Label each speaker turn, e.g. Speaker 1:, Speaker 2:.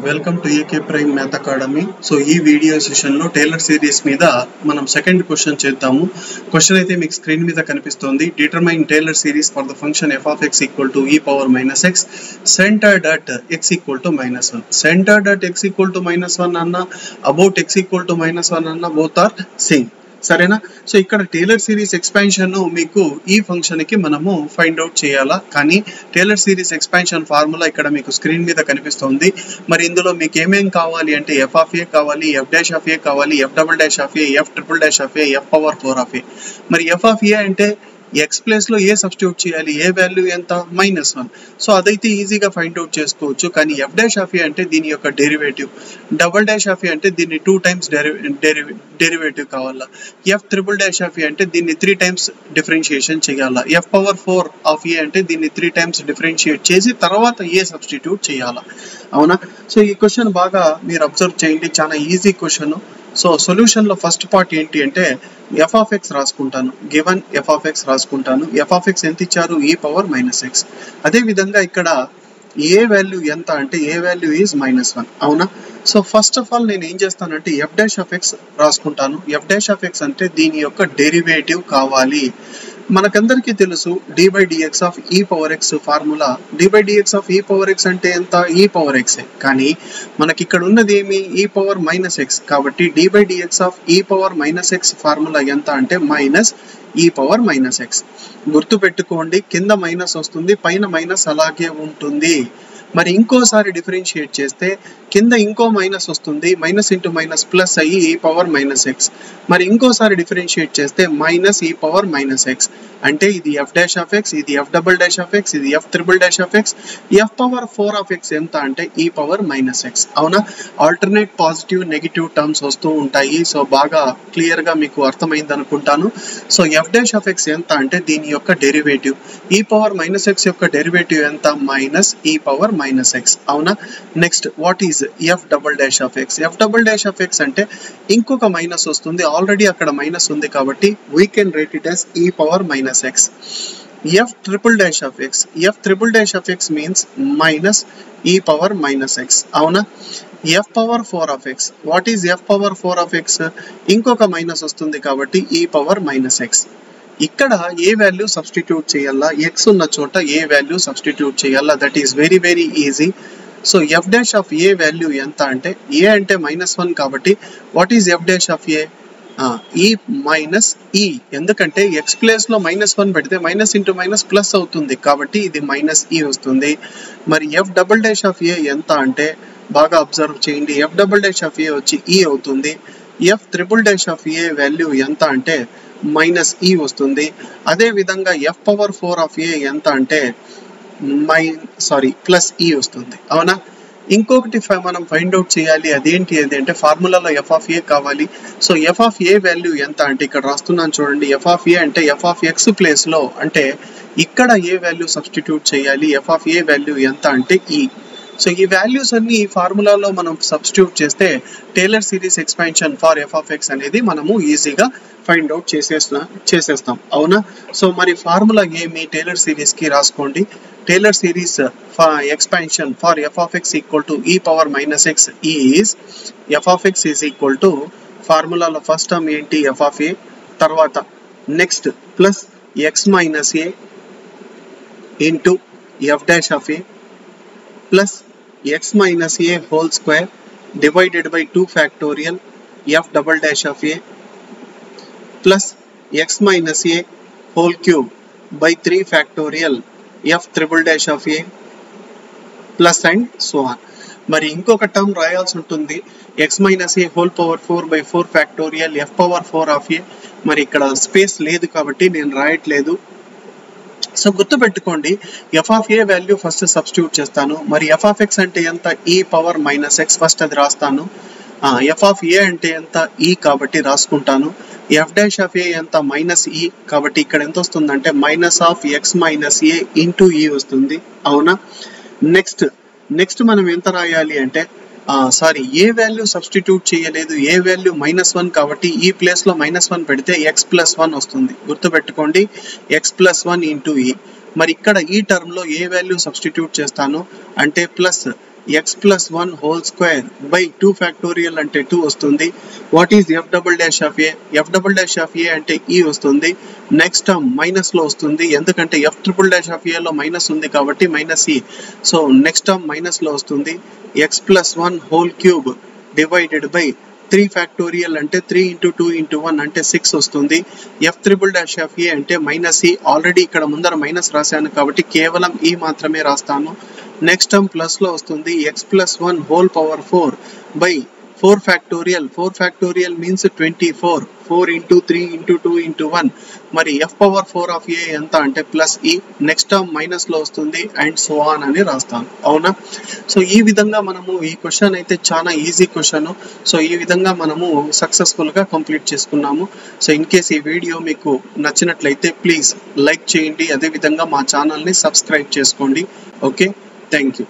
Speaker 1: Welcome to AK prime math academy. So ఈ video సెషన్లో Taylor series మీద మనం సెకండ్ క్వశ్చన్ చేద్దాము. క్వశ్చన్ అయితే మీకు స్క్రీన్ మీద కనిపిస్తుంది. Determine Taylor series for the function f of x equal to e power minus x centered at x equal to minus 1. Centered at x equal to minus 1 అన్న about x equal to minus 1 అన్న both are same. సరేనా? So ఇక్కడ Taylor series expansion మీకు ఈ function కి మనము find out చేయాలా. కానీ టేలర్ సిరీస్ ఎక్స్పాన్షన్ ఫార్ములా ఇక్కడ మీకు స్క్రీన్ మీద కనిపిస్తుంది. మరి ఇందులో మీకు ఏమేం కావాలి అంటే f of a కావాలి, f dash of a కావాలి, f double dash of a, f triple dash of a, f power 4 of a. మరి f of a అంటే x ప్లేస్ లో ఏ సబ్స్టిట్యూట్ చేయాలి, ఏ వాల్యూ ఎంత, -1. సో అదైతే ఈజీగా ఫైండ్ అవుట్ చేసుకోవచ్చు. కానీ f dash of a అంటే దీని యొక్క డెరివేటివ్, డబుల్ డాష్ ఆఫ్ ఏ అంటే దీన్ని 2 టైమ్స్ డెరివేటివ్ కావాలా, f triple dash of a అంటే దీన్ని 3 టైమ్స్ డిఫరెన్షియేషన్ చేయాలా, f power 4 of a అంటే దీన్ని 3 టైమ్స్ డిఫరెన్షియేట్ చేసి తర్వాత ఏ సబ్స్టిట్యూట్ చేయాలా. అవునా? సో ఈ క్వశ్చన్ బాగా మీరు అబ్జర్వ్ చేయండి, చాలా ఈజీ క్వశ్చన్. సో సొల్యూషన్ లో ఫస్ట్ పార్ట్ ఏంటి అంటే f of x రాసుకుంటాను, గివెన్ f of x రాసుకుంటాను. f of x ఎంత ఇచ్చారు, e power minus x. అదే విధంగా ఇక్కడ ఏ వాల్యూ ఎంత అంటే ఏ వాల్యూ ఈజ్ -1. అవునా? సో ఫస్ట్ ఆఫ్ ఆల్ నేను ఏం చేస్తానంటే f dash of x రాసుకుంటాను. f dash of x అంటే దీని యొక్క డెరివేటివ్ కావాలి. మనకందరికీ తెలుసు d by dx of e power x formula. d by dx of e power x అంటే ఎంత, e power x. కానీ మనకి ఇక్కడ ఉన్నది ఏమి, e power minus x. కాబట్టి d by dx of e power minus x formula ఎంత అంటే minus e power minus x. గుర్తు పెట్టుకోండి, కింద మైనస్ వస్తుంది, పైన మైనస్ అలాగే ఉంటుంది. మరి ఇంకోసారి డిఫరెన్షియేట్ చేస్తే కింద ఇంకో మైనస్ వస్తుంది, మైనస్ ఇంటూ మైనస్ ప్లస్ అయ్యి e power minus x. మరి ఇంకోసారి డిఫరెన్షియేట్ చేస్తే minus e power minus x. అంటే ఇది f dash of x, ఇది f double dash of x, ఇది f triple dash of x. f power 4 of x ఎంత అంటే e power minus x. అవునా? ఆల్టర్నేట్ పాజిటివ్ నెగిటివ్ టర్మ్స్ వస్తూ ఉంటాయి. So బాగా క్లియర్ గా మీకు అర్థమైంది అనుకుంటాను. So f dash of x ఎంత అంటే దీని యొక్క derivative, e power minus x యొక్క డెరివేటివ్ ఎంత, minus e power minus x. అవునా? Next what is f double dash of x. f double dash of x అంటే ఇంకొక మైనస్ వస్తుంది, ఆల్రెడీ అక్కడ మైనస్ ఉంది కాబట్టి we can rate it as e power minus x. f triple dash of x, f triple dash of x means minus e power minus x. అవునా? f power 4 of x, what is f power 4 of x? ఇంకొక minus వస్తుంది కాబట్టి e power minus x. ఇక్కడ ఏ value substitute చేయాలా, x ఉన్న చోట ఏ value substitute చేయాలా, that is very very easy. So f dash of a value ఎంత అంటే a అంటే -1 కాబట్టి what is f dash of a, e minus e. ఎందుకంటే x ప్లేస్ లో -1 పెడితే మైనస్ ఇంటూ మైనస్ ప్లస్ అవుతుంది కాబట్టి ఇది మైనస్ e వస్తుంది. మరి f double dash of a ఎంత అంటే బాగా అబ్జర్వ్ చేయండి, f double dash of a వచ్చి e అవుతుంది. f triple dash of a value ఎంత అంటే మైనస్ e వస్తుంది. అదే విధంగా f power 4 of a ఎంత అంటే ప్లస్ e వస్తుంది. అవునా? ఇంకొకటి మనం ఫైండ్ అవుట్ చేయాలి, అదేంటి అంటే ఫార్ములాలో f of a కావాలి. So f of a value ఎంత అంటే ఇక్కడ రాస్తున్నాను చూడండి, f of a అంటే f of x ప్లేస్ లో అంటే ఇక్కడ ఏ వాల్యూ సబ్స్టిట్యూట్ చేయాలి, f of a వాల్యూ ఎంత అంటే e. సో ఈ వాల్యూస్ అన్ని ఈ ఫార్ములాలో మనం సబ్స్టిట్యూట్ చేస్తే Taylor series expansion for f of x అనేది మనము ఈజీగా ఫైండ్ అవుట్ చేసేస్తాం. అవునా? సో మరి ఫార్ములా ఏమి, టేలర్ సిరీస్ కి రాసుకోండి. Taylor series expansion for f of x equal to e power minus x is f of x is equal to ఫార్ములాలో ఫస్ట్ టర్మ్ ఏంటి, f of a, తర్వాత next plus x minus a into f dash of a plus x minus a whole square divided by 2 factorial f double dash of a plus x minus a whole cube by 3 factorial f triple dash of a plus and so on. మరి ఇంకొక term రాయాల్సి ఉంటుంది, x minus a whole power 4 by 4 factorial f power 4 of a. మరి ఇక్కడ space లేదు కాబట్టి నేను రాయట్లేదు. So గుర్తు పెట్టుకోండి, f of a value first substitute చేస్తాను. మరి f of x అంటే ఎంత, e power minus x, first అది రాస్తాను. f of a అంటే ఎంత, e కాబట్టి రాసుకుంటాను. f dash of a ఎంత, మైనస్ e కాబట్టి ఇక్కడ ఎంత వస్తుందంటే minus of x minus a into e వస్తుంది. అవునా? నెక్స్ట్ మనం ఎంత రాయాలి అంటే ఏ వాల్యూ సబ్స్టిట్యూట్ చేయలేదు, ఏ వాల్యూ -1 కాబట్టి ఈ ప్లేస్ లో -1 పెడితే x+1 వస్తుంది. గుర్తు పెట్టుకోండి, x+1 ఇంటూ e. మరి ఇక్కడ ఈ టర్మ్ లో ఏ వాల్యూ సబ్స్టిట్యూట్ చేస్తాను అంటే plus x plus 1 whole square by 2 factorial అంటే 2 వస్తుంది. What is f double dash of a? f double dash of a అంటే e వస్తుంది. నెక్స్ట్ టర్మ్ మైనస్ లో వస్తుంది, ఎందుకంటే f triple dash of a లో మైనస్ ఉంది కాబట్టి minus e. So next term minus లో వస్తుంది. x plus 1 whole cube divided by 3 factorial అంటే 3 into 2 into 1 అంటే 6 వస్తుంది. f triple dash of a అంటే మైనస్ e. ఆల్రెడీ ఇక్కడ ముందర మైనస్ రాశాను కాబట్టి కేవలం e మాత్రమే రాస్తాను. నెక్స్ట్ టర్మ్ ప్లస్ లో వస్తుంది. x plus 1 whole power 4 by 4 factorial. 4 factorial means 24. 4 into 3 into 2 into 1. మరి f power 4 of a ఎంత అంటే plus e. Next term minus లో వస్తుంది అండ్ సో ఆన్ అని రాస్తాను. అవునా? సో ఈ విధంగా మనము ఈ క్వశ్చన్ అయితే చాలా ఈజీ క్వశ్చన్. సో ఈ విధంగా మనము సక్సెస్ఫుల్ గా కంప్లీట్ చేసుకున్నాము. సో ఇన్ కేస్ ఈ వీడియో మీకు నచ్చినట్లయితే ప్లీజ్ లైక్ చేయండి, అదే విధంగా మా ఛానల్ ని సబ్స్క్రైబ్ చేసుకోండి. Okay, thank you.